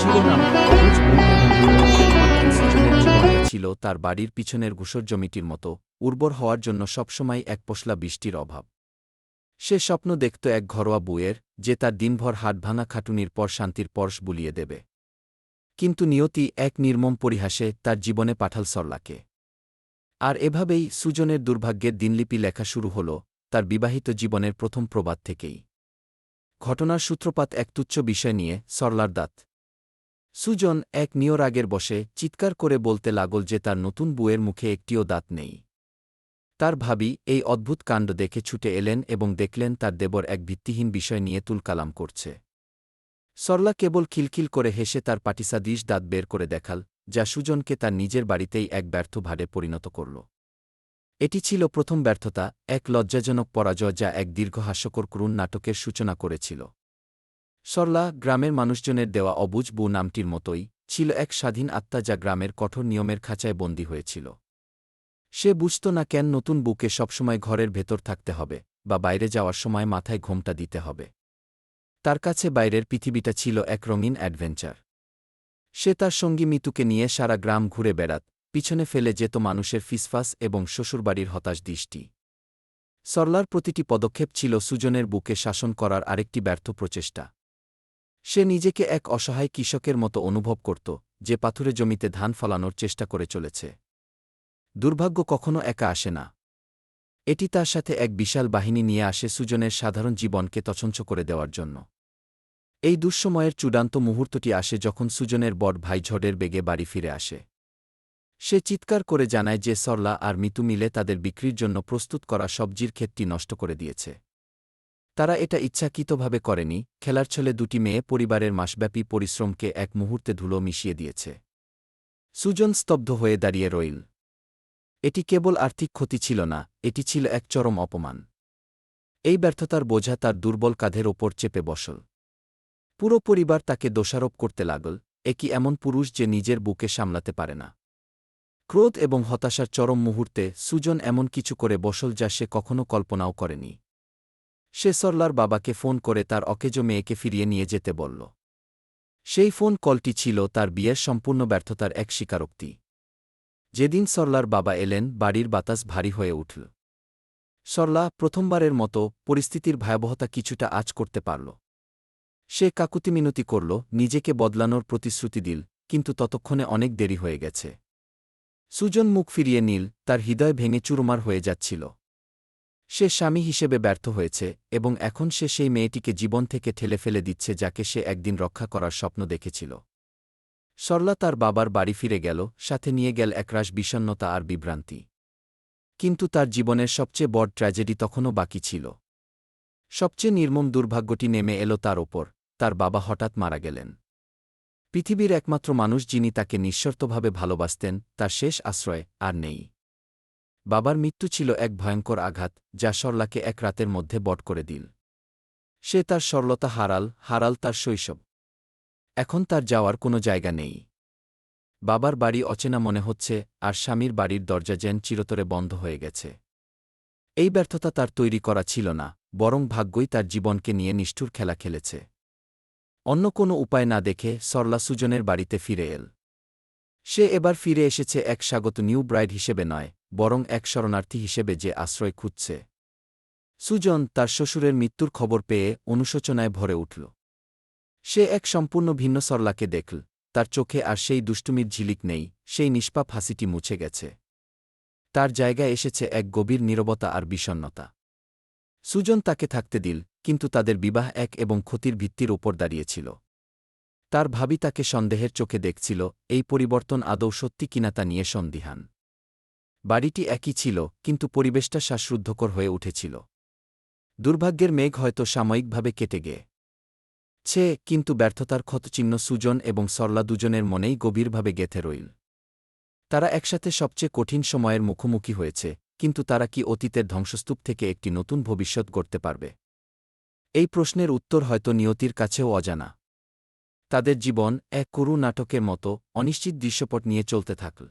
শিব নামক অবুঝ বউ এবং দুর্ভাগ্যের মাধ্যম সুজনের জীবনটা ছিল তার বাড়ির পিছনের ঘুষর জমিটির মতো উর্বর হওয়ার জন্য সবসময় এক পশলা বৃষ্টির অভাব। সে স্বপ্ন দেখত এক ঘরোয়া বউয়ের, যে তার দিনভর হাটভাঙা খাটুনির পর শান্তির পরশ বুলিয়ে দেবে। কিন্তু নিয়তি এক নির্মম পরিহাসে তার জীবনে পাঠাল সরলাকে। আর এভাবেই সুজনের দুর্ভাগ্যের দিনলিপি লেখা শুরু হল, তার বিবাহিত জীবনের প্রথম প্রবাদ থেকেই। ঘটনার সূত্রপাত এক তুচ্ছ বিষয় নিয়ে, সরলার দাঁত। সুজন এক নিয়রাগের বসে চিৎকার করে বলতে লাগল যে তার নতুন বউয়ের মুখে একটিও দাঁত নেই। তার ভাবি এই অদ্ভুত কাণ্ড দেখে ছুটে এলেন এবং দেখলেন তার দেবর এক ভিত্তিহীন বিষয় নিয়ে তুলকালাম করছে। সরলা কেবল খিলখিল করে হেসে তার পাটিসাদৃশ দাঁত বের করে দেখাল, যা সুজনকে তার নিজের বাড়িতেই এক ব্যর্থ ভাড়ে পরিণত করল। এটি ছিল প্রথম ব্যর্থতা, এক লজ্জাজনক পরাজয় যা এক দীর্ঘ হাস্যকর করুণ নাটকের সূচনা করেছিল। সরলা, গ্রামের মানুষজনের দেওয়া অবুঝ বউ নামটির মতোই, ছিল এক স্বাধীন আত্মা যা গ্রামের কঠোর নিয়মের খাঁচায় বন্দী হয়েছিল। সে বুঝত না কেন নতুন বউকে সবসময় ঘরের ভেতর থাকতে হবে, বা বাইরে যাওয়ার সময় মাথায় ঘোমটা দিতে হবে। তার কাছে বাইরের পৃথিবীটা ছিল এক রঙিন অ্যাডভেঞ্চার। সে তার সঙ্গী মিতুকে নিয়ে সারা গ্রাম ঘুরে বেড়াত, পিছনে ফেলে যেত মানুষের ফিসফাস এবং শ্বশুরবাড়ির হতাশ দৃষ্টি। সরলার প্রতিটি পদক্ষেপ ছিল সুজনের বুকে শাসন করার আরেকটি ব্যর্থ প্রচেষ্টা। সে নিজেকে এক অসহায় কৃষকের মতো অনুভব করত, যে পাথুরে জমিতে ধান ফলানোর চেষ্টা করে চলেছে। দুর্ভাগ্য কখনো একা আসে না। এটি তার সাথে এক বিশাল বাহিনী নিয়ে আসে সুজনের সাধারণ জীবনকে তছঞ্ছ করে দেওয়ার জন্য। এই দুঃসময়ের চূড়ান্ত মুহূর্তটি আসে যখন সুজনের বড় ভাই ঝড়ের বেগে বাড়ি ফিরে আসে। সে চিৎকার করে জানায় যে সরলা আর মিতু মিলে তাদের বিক্রির জন্য প্রস্তুত করা সবজির ক্ষেতটি নষ্ট করে দিয়েছে। তারা এটা ইচ্ছাকৃতভাবে করেনি, খেলার ছলে দুটি মেয়ে পরিবারের মাসব্যাপী পরিশ্রমকে এক মুহূর্তে ধুলো মিশিয়ে দিয়েছে। সুজন স্তব্ধ হয়ে দাঁড়িয়ে রইল। এটি কেবল আর্থিক ক্ষতি ছিল না, এটি ছিল এক চরম অপমান। এই ব্যর্থতার বোঝা তার দুর্বল কাঁধের ওপর চেপে বসল। পুরো পরিবার তাকে দোষারোপ করতে লাগল, এ কি এমন পুরুষ যে নিজের বুকে সামলাতে পারে না। ক্রোধ এবং হতাশার চরম মুহূর্তে সুজন এমন কিছু করে বসল যা সে কখনো কল্পনাও করেনি। সে সরলার বাবাকে ফোন করে তার অকেজো মেয়েকে ফিরিয়ে নিয়ে যেতে বলল। সেই ফোন কলটি ছিল তার বিয়ের সম্পূর্ণ ব্যর্থতার এক স্বীকারোক্তি। যেদিন সরলার বাবা এলেন, বাড়ির বাতাস ভারী হয়ে উঠল। সরলা প্রথমবারের মতো পরিস্থিতির ভয়াবহতা কিছুটা আঁচ করতে পারল। সে কাকুতি মিনতি করল, নিজেকে বদলানোর প্রতিশ্রুতি দিল, কিন্তু ততক্ষণে অনেক দেরি হয়ে গেছে। সুজন মুখ ফিরিয়ে নিল, তার হৃদয় ভেঙে চুরমার হয়ে যাচ্ছিল। সে স্বামী হিসেবে ব্যর্থ হয়েছে, এবং এখন সে সেই মেয়েটিকে জীবন থেকে ঠেলে ফেলে দিচ্ছে যাকে সে একদিন রক্ষা করার স্বপ্ন দেখেছিল। সরলা তার বাবার বাড়ি ফিরে গেল, সাথে নিয়ে গেল একরাশ বিষণ্ণতা আর বিভ্রান্তি। কিন্তু তার জীবনের সবচেয়ে বড় ট্র্যাজেডি তখনও বাকি ছিল। সবচেয়ে নির্মম দুর্ভাগ্যটি নেমে এলো তার ওপর, তার বাবা হঠাৎ মারা গেলেন। পৃথিবীর একমাত্র মানুষ যিনি তাকে নিঃশর্তভাবে ভালোবাসতেন, তার শেষ আশ্রয় আর নেই। বাবার মৃত্যু ছিল এক ভয়ঙ্কর আঘাত, যা সরলাকে এক রাতের মধ্যে বট করে দিল। সে তার সরলতা হারাল তার শৈশব। এখন তার যাওয়ার কোনো জায়গা নেই। বাবার বাড়ি অচেনা মনে হচ্ছে, আর স্বামীর বাড়ির দরজা যেন চিরতরে বন্ধ হয়ে গেছে। এই ব্যর্থতা তার তৈরি করা ছিল না, বরং ভাগ্যই তার জীবনকে নিয়ে নিষ্ঠুর খেলা খেলেছে। অন্য কোনো উপায় না দেখে সরলা সুজনের বাড়িতে ফিরে এল। সে এবার ফিরে এসেছে এক স্বাগত নিউ ব্রাইড হিসেবে নয়, বরং এক শরণার্থী হিসেবে যে আশ্রয় খুঁজছে। সুজন তার শ্বশুরের মৃত্যুর খবর পেয়ে অনুশোচনায় ভরে উঠল। সে এক সম্পূর্ণ ভিন্ন সরলাকে দেখল, তার চোখে আর সেই দুষ্টুমির ঝিলিক নেই, সেই নিষ্পাপ হাসিটি মুছে গেছে। তার জায়গায় এসেছে এক গভীর নীরবতা আর বিষণ্ণতা। সুজন তাকে থাকতে দিল, কিন্তু তাদের বিবাহ এক এবং ক্ষতির ভিত্তির ওপর দাঁড়িয়েছিল। তার ভাবি তাকে সন্দেহের চোখে দেখছিল, এই পরিবর্তন আদৌ সত্যি কিনা তা নিয়ে সন্দিহান। বাড়িটি একই ছিল, কিন্তু পরিবেশটা শ্বাসরুদ্ধকর হয়ে উঠেছিল। দুর্ভাগ্যের মেঘ হয়তো সাময়িকভাবে কেটে গেছে, কিন্তু ব্যর্থতার ক্ষতচিহ্ন সুজন এবং সরলা দুজনের মনেই গভীরভাবে গেঁথে রইল। তারা একসাথে সবচেয়ে কঠিন সময়ের মুখোমুখি হয়েছে, কিন্তু তারা কি অতীতের ধ্বংসস্তূপ থেকে একটি নতুন ভবিষ্যৎ গড়তে পারবে? এই প্রশ্নের উত্তর হয়তো নিয়তির কাছেও অজানা। তাদের জীবন এক করু নাটকের মতো অনিশ্চিত দৃশ্যপট নিয়ে চলতে থাকল।